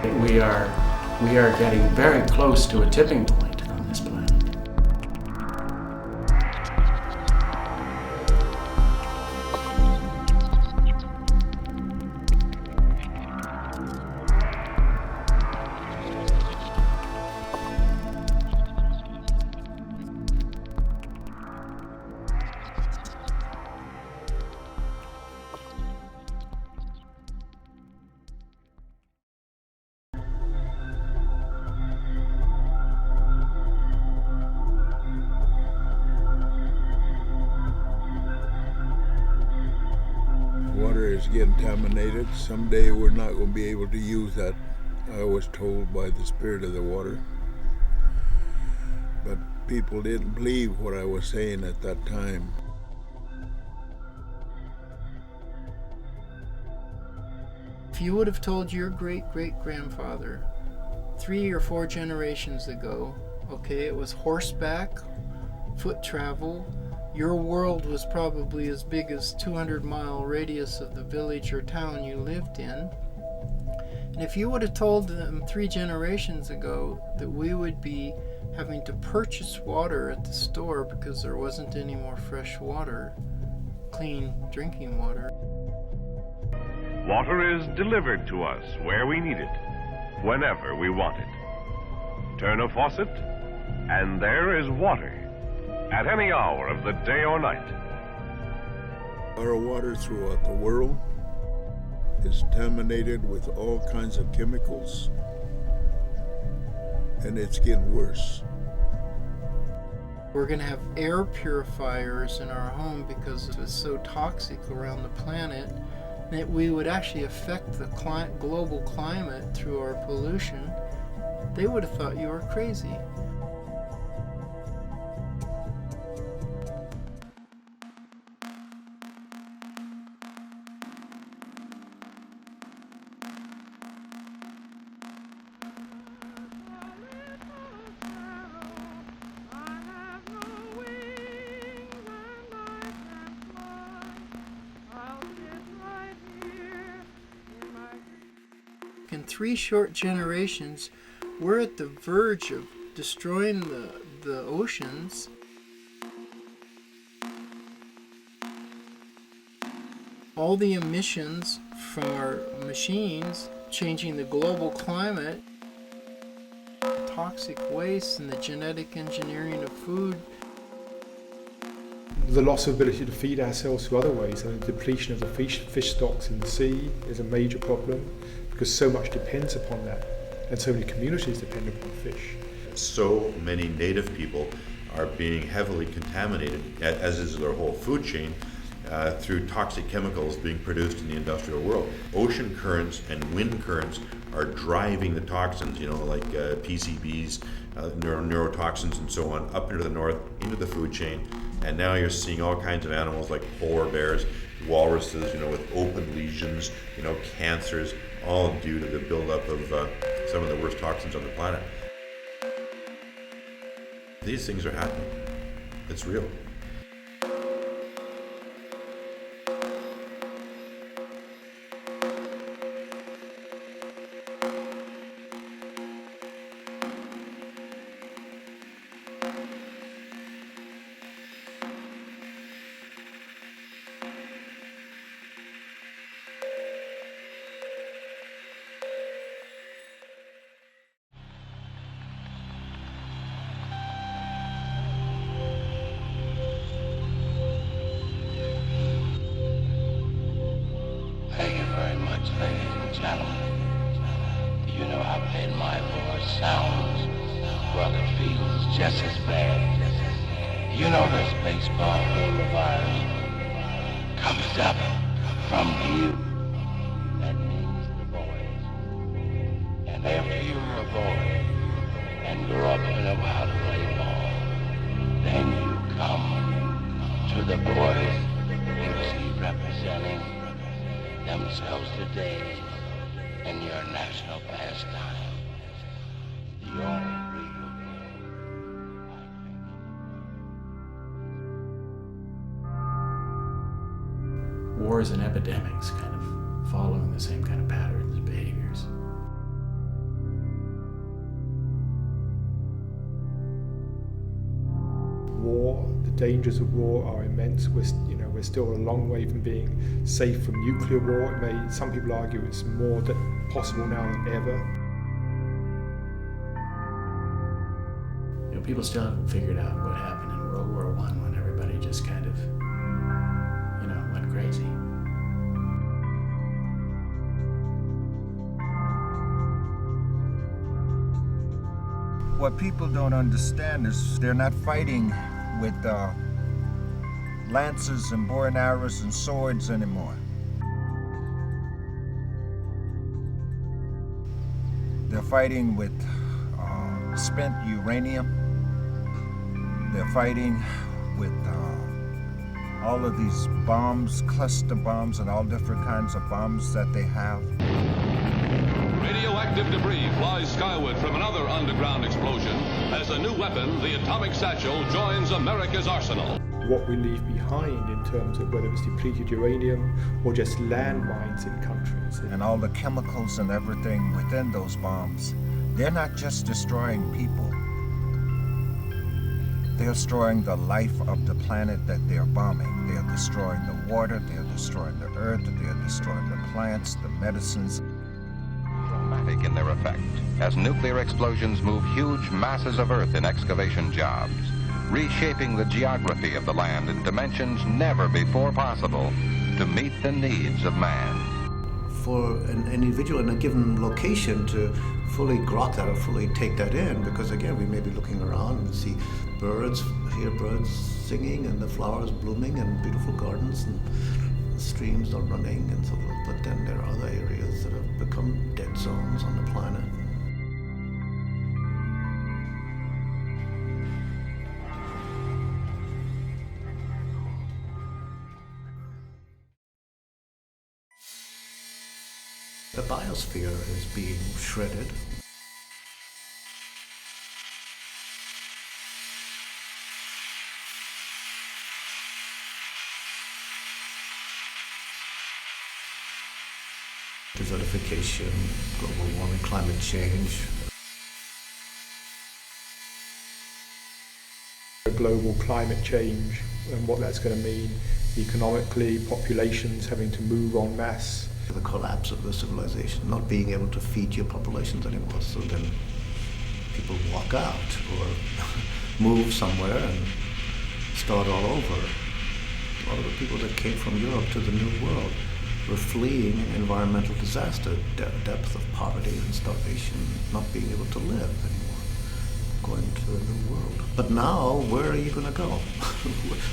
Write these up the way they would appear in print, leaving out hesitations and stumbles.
We are getting very close to a tipping point on this planet. Water is getting contaminated. Someday we're not going to be able to use that, I was told by the spirit of the water. But people didn't believe what I was saying at that time. If you would have told your great-great-grandfather 3 or 4 generations ago, okay, it was horseback, foot travel, your world was probably as big as 200-mile radius of the village or town you lived in. And if you would have told them 3 generations ago that we would be having to purchase water at the store because there wasn't any more fresh water, clean drinking water. Water is delivered to us where we need it, whenever we want it. Turn a faucet, and there is water, at any hour of the day or night. Our water throughout the world is contaminated with all kinds of chemicals, and it's getting worse. We're going to have air purifiers in our home because it's so toxic around the planet that we would actually affect the global climate through our pollution. They would have thought you were crazy. In 3 short generations, we're at the verge of destroying the oceans. All the emissions from our machines, changing the global climate, toxic waste and the genetic engineering of food. The loss of ability to feed ourselves through other ways, and the depletion of the fish stocks in the sea is a major problem because so much depends upon that, and so many communities depend upon fish. So many native people are being heavily contaminated, as is their whole food chain, through toxic chemicals being produced in the industrial world. Ocean currents and wind currents are driving the toxins, like PCBs, neurotoxins and so on, up into the north, into the food chain. And now you're seeing all kinds of animals like polar bears, walruses, with open lesions, cancers, all due to the buildup of some of the worst toxins on the planet. These things are happening. It's real. Thank you very much, ladies and gentlemen. You know how bad my voice sounds. Well, it feels just as bad. You know this baseball boulevard comes up from you. That means the boys. And after you're a boy and grow up and know how to play ball, then you come to the boys you see representing themselves today in your national pastime. The only real game, I think. Wars and epidemics kind of following the same kind of patterns and behaviors. war. The dangers of war are immense. We're still a long way from being safe from nuclear war. Some people argue it's more possible now than ever. People still haven't figured out what happened in World War I when everybody just kind of, went crazy. What people don't understand is they're not fighting with lances and bow and arrows and swords anymore. They're fighting with spent uranium. They're fighting with all of these bombs, cluster bombs, and all different kinds of bombs that they have. Radioactive debris flies skyward from another underground explosion as a new weapon, the atomic satchel, joins America's arsenal. What we leave behind in terms of whether it's depleted uranium or just landmines in countries. And all the chemicals and everything within those bombs, they're not just destroying people. They're destroying the life of the planet that they're bombing. They're destroying the water, they're destroying the earth, they're destroying the plants, the medicines. Dramatic in their effect, as nuclear explosions move huge masses of earth in excavation jobs, reshaping the geography of the land in dimensions never before possible to meet the needs of man. For an individual in a given location to fully grok that or fully take that in, because again, we may be looking around and see birds, hear birds singing and the flowers blooming and beautiful gardens and streams are running and so forth, but then there are other areas that have become dead zones on the planet. The biosphere is being shredded. Desertification, global warming, climate change. Global climate change and what that's going to mean economically, populations having to move en masse. The collapse of the civilization, not being able to feed your populations anymore, so then people walk out or move somewhere and start all over. A lot of the people that came from Europe to the New World were fleeing environmental disaster, depth of poverty and starvation, not being able to live anymore, going to a new world. But now, where are you going to go?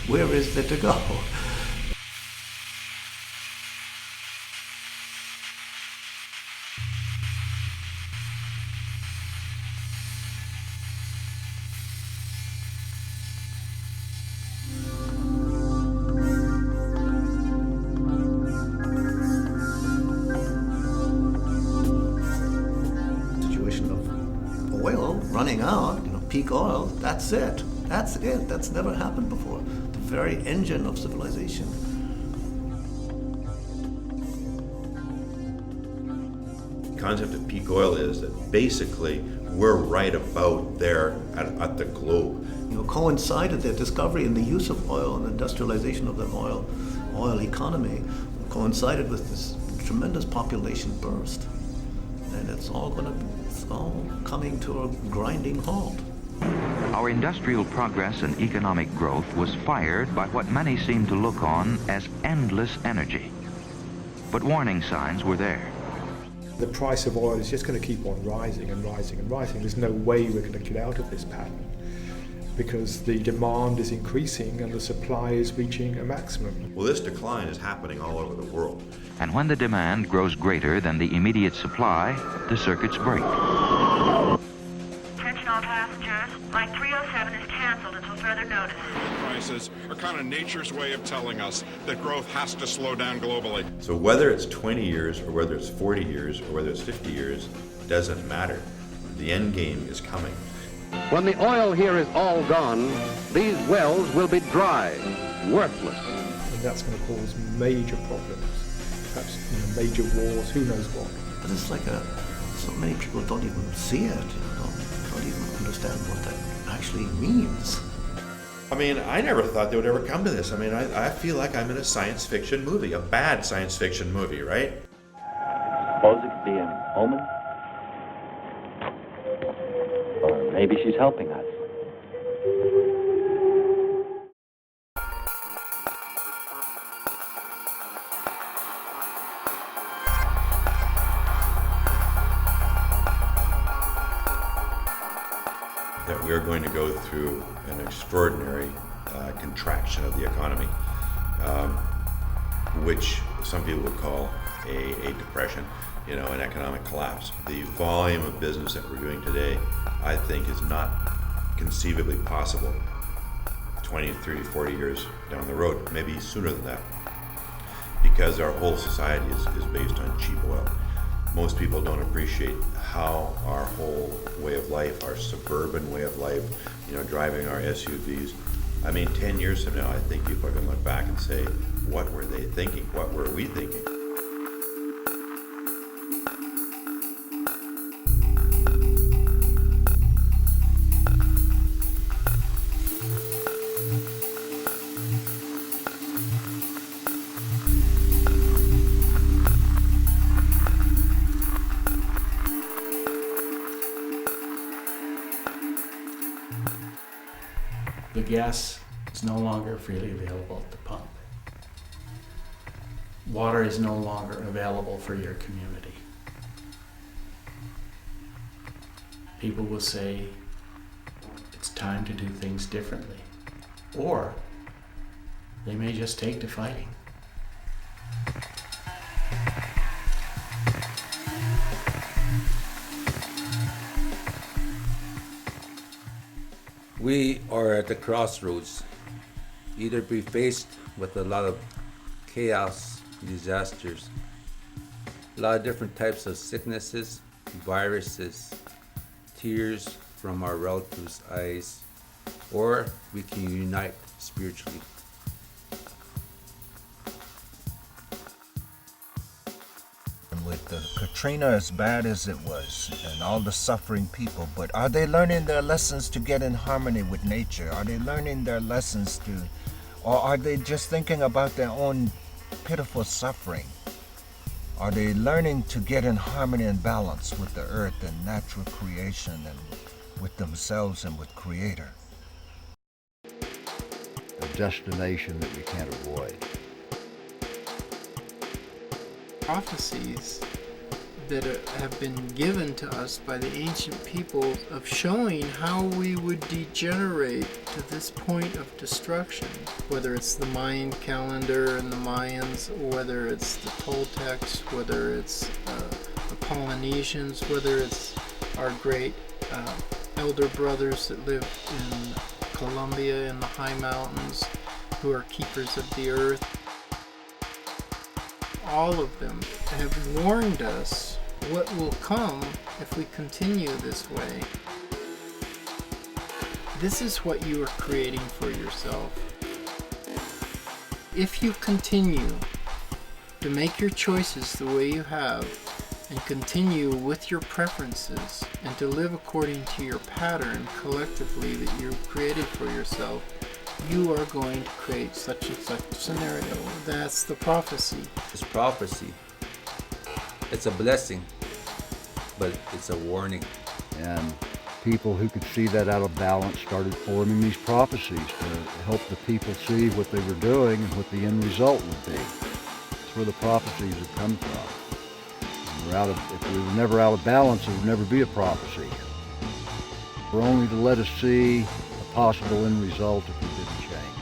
Where is there to go? Running out, peak oil, that's it. That's it. That's never happened before. The very engine of civilization. The concept of peak oil is that basically we're right about there at the globe. Coincided their discovery and the use of oil and industrialization of the oil economy coincided with this tremendous population burst. And it's all coming to a grinding halt. Our industrial progress and economic growth was fired by what many seem to look on as endless energy. But warning signs were there. The price of oil is just going to keep on rising and rising and rising. There's no way we're going to get out of this pattern because the demand is increasing and the supply is reaching a maximum. Well, this decline is happening all over the world. And when the demand grows greater than the immediate supply, the circuits break. Attention all passengers. Flight 307 is canceled until further notice. Prices are kind of nature's way of telling us that growth has to slow down globally. So whether it's 20 years or whether it's 40 years or whether it's 50 years, doesn't matter. The end game is coming. When the oil here is all gone, these wells will be dry, worthless. And that's going to cause major problems. Perhaps major wars, who knows what. But it's like so many people don't even see it, don't even understand what that actually means. I mean, I never thought they would ever come to this. I mean, I feel like I'm in a science fiction movie, a bad science fiction movie, right? Suppose it could be an omen? Or maybe she's helping us. That we are going to go through an extraordinary contraction of the economy, which some people would call a depression, an economic collapse. The volume of business that we're doing today, I think, is not conceivably possible 20, 30, 40 years down the road, maybe sooner than that, because our whole society is based on cheap oil. Most people don't appreciate how our whole way of life, our suburban way of life, driving our SUVs. I mean, 10 years from now, I think people are going to look back and say, what were they thinking? What were we thinking? The gas is no longer freely available at the pump. Water is no longer available for your community. People will say it's time to do things differently, or they may just take to fighting. We are at the crossroads. Either be faced with a lot of chaos, disasters, a lot of different types of sicknesses, viruses, tears from our relatives' eyes, or we can unite spiritually. With the Katrina, as bad as it was, and all the suffering people, but are they learning their lessons to get in harmony with nature? Are they learning their lessons or are they just thinking about their own pitiful suffering? Are they learning to get in harmony and balance with the earth and natural creation and with themselves and with Creator? A destination that we can't avoid. Prophecies that have been given to us by the ancient people of showing how we would degenerate to this point of destruction, whether it's the Mayan calendar and the Mayans, whether it's the Toltecs, whether it's the Polynesians, whether it's our great elder brothers that live in Colombia in the high mountains, who are keepers of the earth. All of them have warned us what will come if we continue this way. This is what you are creating for yourself. If you continue to make your choices the way you have, and continue with your preferences, and to live according to your pattern collectively that you've created for yourself, you are going to create such and such a scenario. That's the prophecy. It's prophecy. It's a blessing, but it's a warning. And people who could see that out of balance started forming these prophecies to help the people see what they were doing and what the end result would be. That's where the prophecies have come from. If we were never out of balance, there would never be a prophecy. We're only to let us see a possible end result if we didn't change.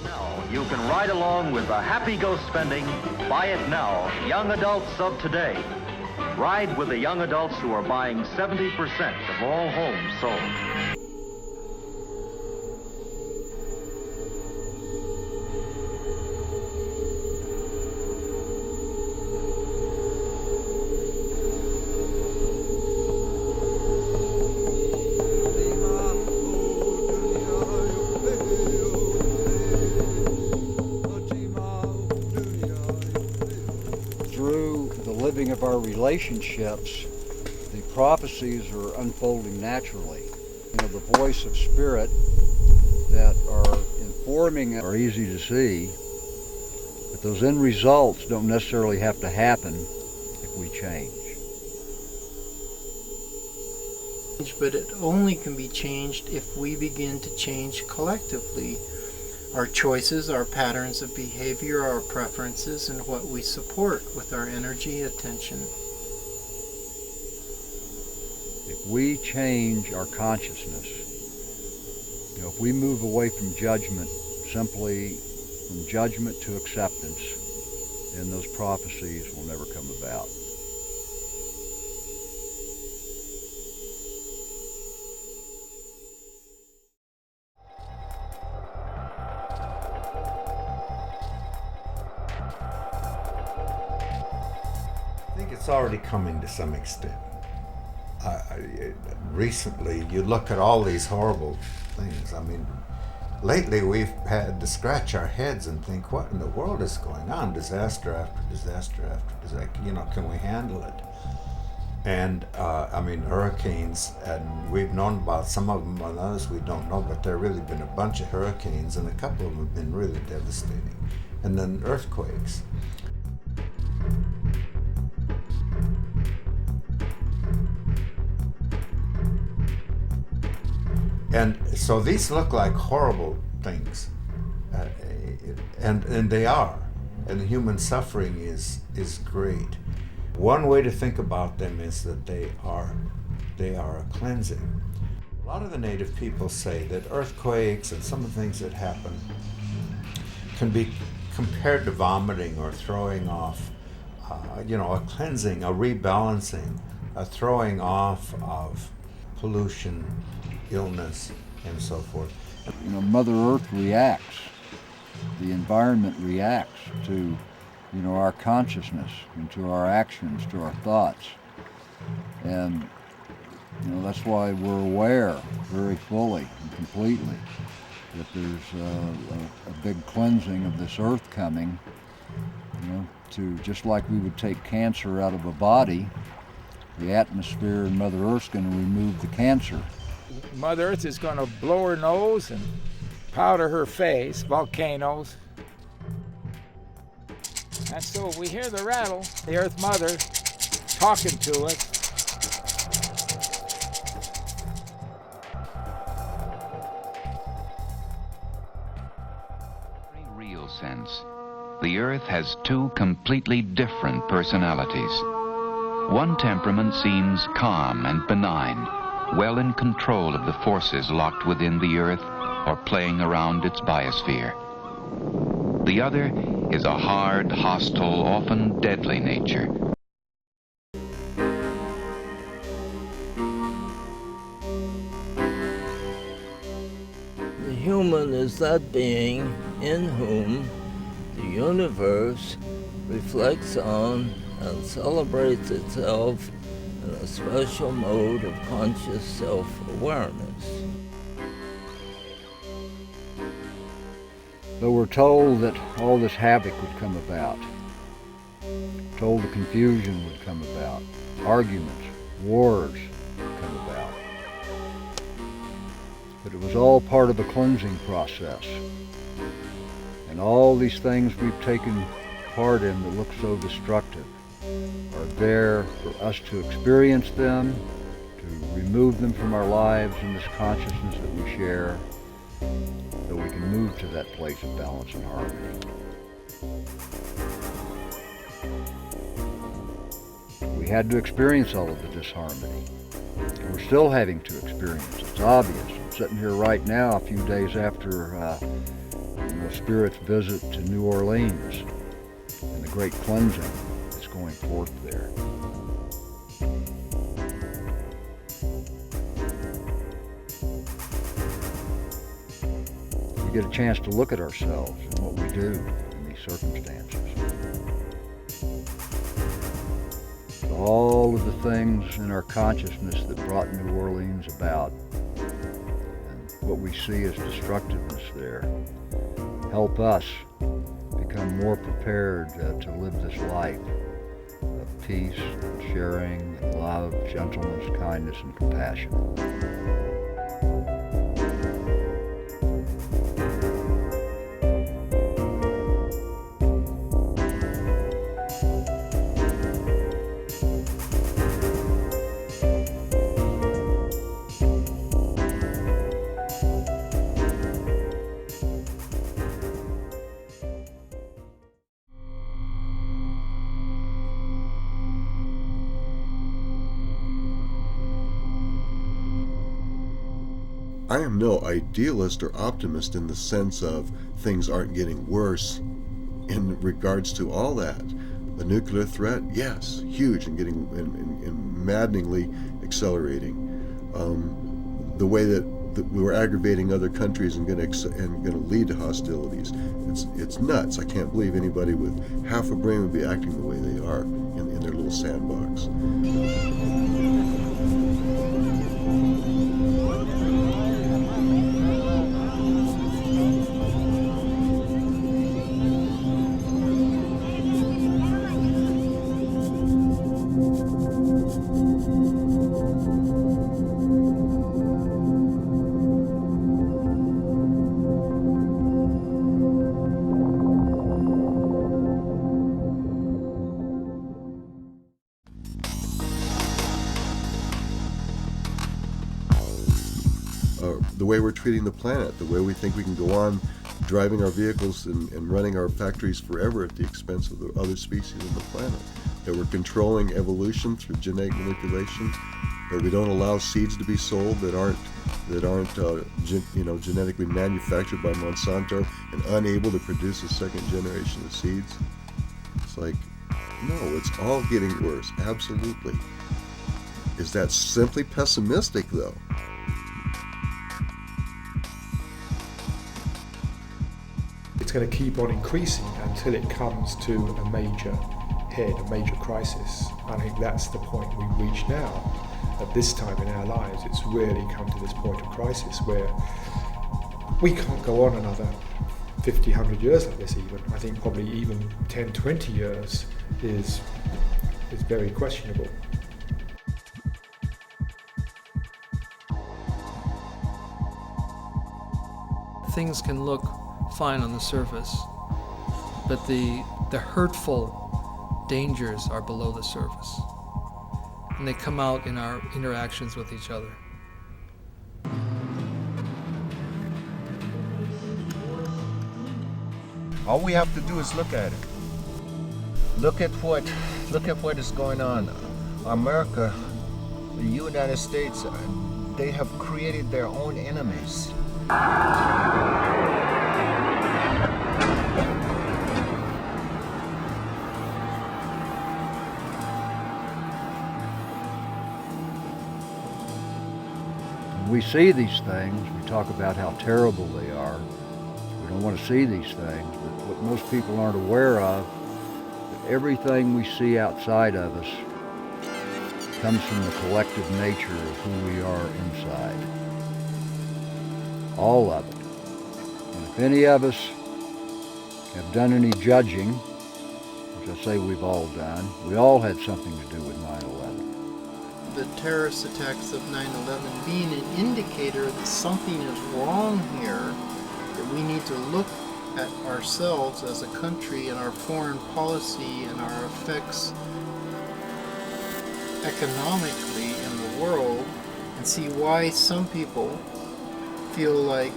Now you can ride along with the Happy Go Spending, buy it now, young adults of today. Ride with the young adults who are buying 70% of all homes sold. Of our relationships, the prophecies are unfolding naturally. The voice of spirit that are informing are easy to see, but those end results don't necessarily have to happen if we change. But it only can be changed if we begin to change collectively. Our choices, our patterns of behavior, our preferences, and what we support with our energy, attention. If we change our consciousness, if we move away from judgment, simply from judgment to acceptance, then those prophecies will never come about. I think it's already coming to some extent. Recently, you look at all these horrible things. I mean, lately we've had to scratch our heads and think, what in the world is going on? Disaster after disaster after disaster. Can we handle it? And I mean, hurricanes, and we've known about some of them, and others we don't know, but there have really been a bunch of hurricanes, and a couple of them have been really devastating. And then earthquakes. And so these look like horrible things, and they are, and the human suffering is great. One way to think about them is that they are a cleansing. A lot of the native people say that earthquakes and some of the things that happen can be compared to vomiting or throwing off, a cleansing, a rebalancing, a throwing off of pollution, illness, and so forth. Mother Earth reacts. The environment reacts to, our consciousness and to our actions, to our thoughts. And, that's why we're aware very fully and completely that there's a big cleansing of this earth coming, to just like we would take cancer out of a body, the atmosphere and Mother Earth's going to remove the cancer. Mother Earth is going to blow her nose and powder her face, volcanoes. And so we hear the rattle, the Earth Mother talking to us. In a real sense, the Earth has two completely different personalities. One temperament seems calm and benign, well in control of the forces locked within the Earth or playing around its biosphere. The other is a hard, hostile, often deadly nature. The human is that being in whom the universe reflects on and celebrates itself in a special mode of conscious self-awareness. Though we're told that all this havoc would come about, told the confusion would come about, arguments, wars would come about. But it was all part of a cleansing process. And all these things we've taken part in that look so destructive are there for us to experience them, to remove them from our lives in this consciousness that we share, so we can move to that place of balance and harmony. We had to experience all of the disharmony. And we're still having to experience it. It's obvious. I'm sitting here right now, a few days after Spirit's visit to New Orleans and the great cleansing that's going forth there. We get a chance to look at ourselves and what we do in these circumstances. So all of the things in our consciousness that brought New Orleans about and what we see as destructiveness there help us become more prepared to live this life of peace, sharing, love, gentleness, kindness, and compassion. I am no idealist or optimist in the sense of things aren't getting worse in regards to all that. The nuclear threat, yes, huge and getting and maddeningly accelerating. The way that we were aggravating other countries and going to lead to hostilities. It's nuts. I can't believe anybody with half a brain would be acting the way they are in their little sandbox. The way we're treating the planet, the way we think we can go on driving our vehicles and running our factories forever at the expense of the other species on the planet, that we're controlling evolution through genetic manipulation, that we don't allow seeds to be sold that aren't genetically manufactured by Monsanto and unable to produce a second generation of seeds. It's like, no, it's all getting worse, absolutely. Is that simply pessimistic, though? It's going to keep on increasing until it comes to a major head, a major crisis. I think that's the point we've reached now. At this time in our lives, it's really come to this point of crisis where we can't go on another 50, 100 years like this even. I think probably even 10, 20 years is very questionable. Things can look fine on the surface, but the hurtful dangers are below the surface, and they come out in our interactions with each other. All we have to do is look at it. Look at what is going on. America, the United States, they have created their own enemies. When we see these things, we talk about how terrible they are. We don't want to see these things, but what most people aren't aware of, that everything we see outside of us comes from the collective nature of who we are inside. All of it. And if any of us have done any judging, which I say we've all done, we all had something to do with 9/11. The terrorist attacks of 9/11 being an indicator that something is wrong here, that we need to look at ourselves as a country and our foreign policy and our effects economically in the world, and see why some people feel like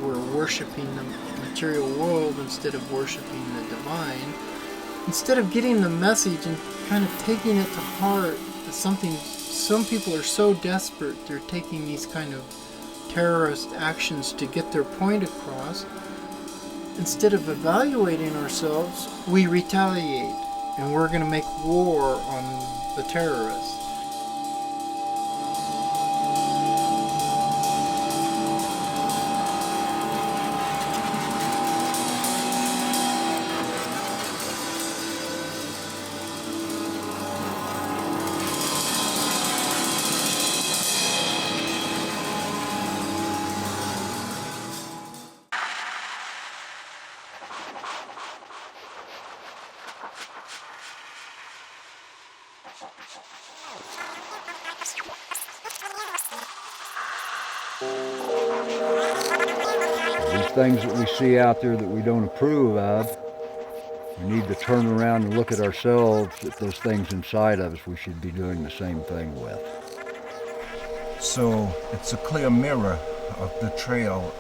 we're worshiping the material world instead of worshiping the divine. Instead of getting the message and kind of taking it to heart, that some people are so desperate they're taking these kind of terrorist actions to get their point across. Instead of evaluating ourselves, we retaliate, and we're going to make war on the terrorists. These things that we see out there that we don't approve of, we need to turn around and look at ourselves, at those things inside of us we should be doing the same thing with. So it's a clear mirror of the trail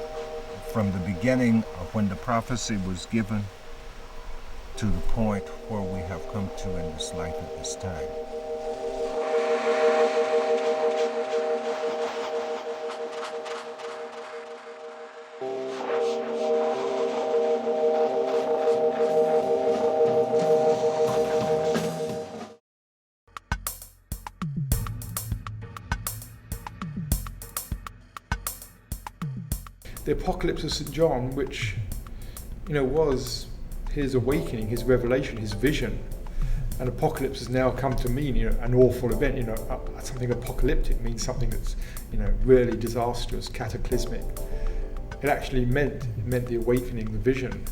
from the beginning of when the prophecy was given to the point where we have come to in this life at this time. the Apocalypse of St. John, which, was his awakening, his revelation, his vision. And apocalypse has now come to mean, an awful event. Something apocalyptic means something that's, really disastrous, cataclysmic. It actually meant the awakening, the vision.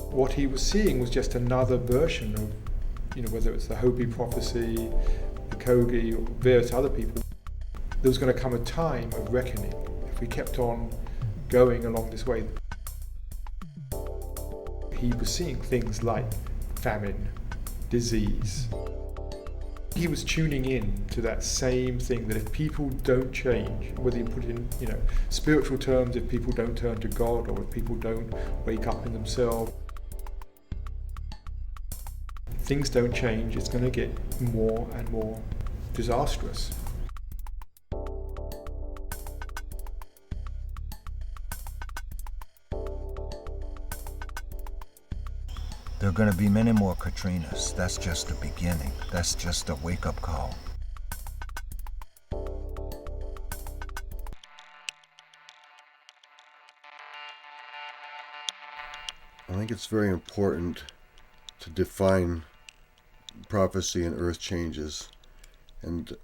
What he was seeing was just another version of, whether it's the Hopi prophecy, the Kogi, or various other people. There was going to come a time of reckoning if we kept on going along this way. He was seeing things like famine, disease. He was tuning in to that same thing, that if people don't change, whether you put it in spiritual terms, if people don't turn to God, or if people don't wake up in themselves, things don't change, it's going to get more and more disastrous. There are going to be many more Katrinas. That's just the beginning. That's just a wake-up call. I think it's very important to define prophecy and earth changes, and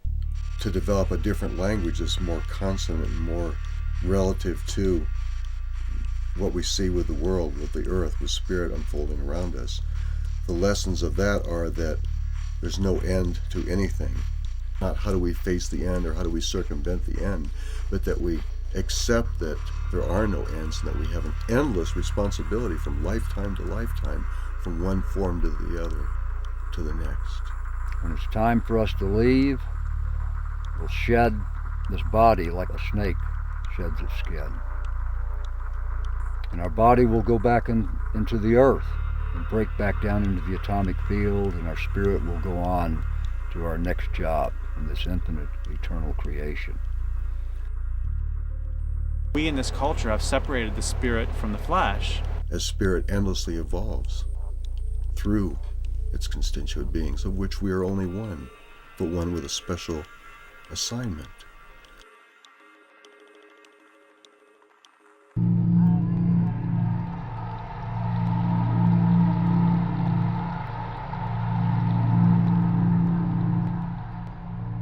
to develop a different language that's more consonant and more relative to what we see with the world, with the earth, with spirit unfolding around us. The lessons of that are that there's no end to anything. Not how do we face the end or how do we circumvent the end, but that we accept that there are no ends and that we have an endless responsibility from lifetime to lifetime, from one form to the other, to the next. When it's time for us to leave, we'll shed this body like a snake sheds its skin. And our body will go back into the earth and break back down into the atomic field, and our spirit will go on to our next job in this infinite, eternal creation. We in this culture have separated the spirit from the flesh. As spirit endlessly evolves through its constituent beings, of which we are only one, but one with a special assignment.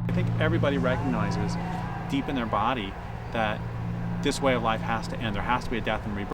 I think everybody recognizes deep in their body that this way of life has to end. There has to be a death and rebirth.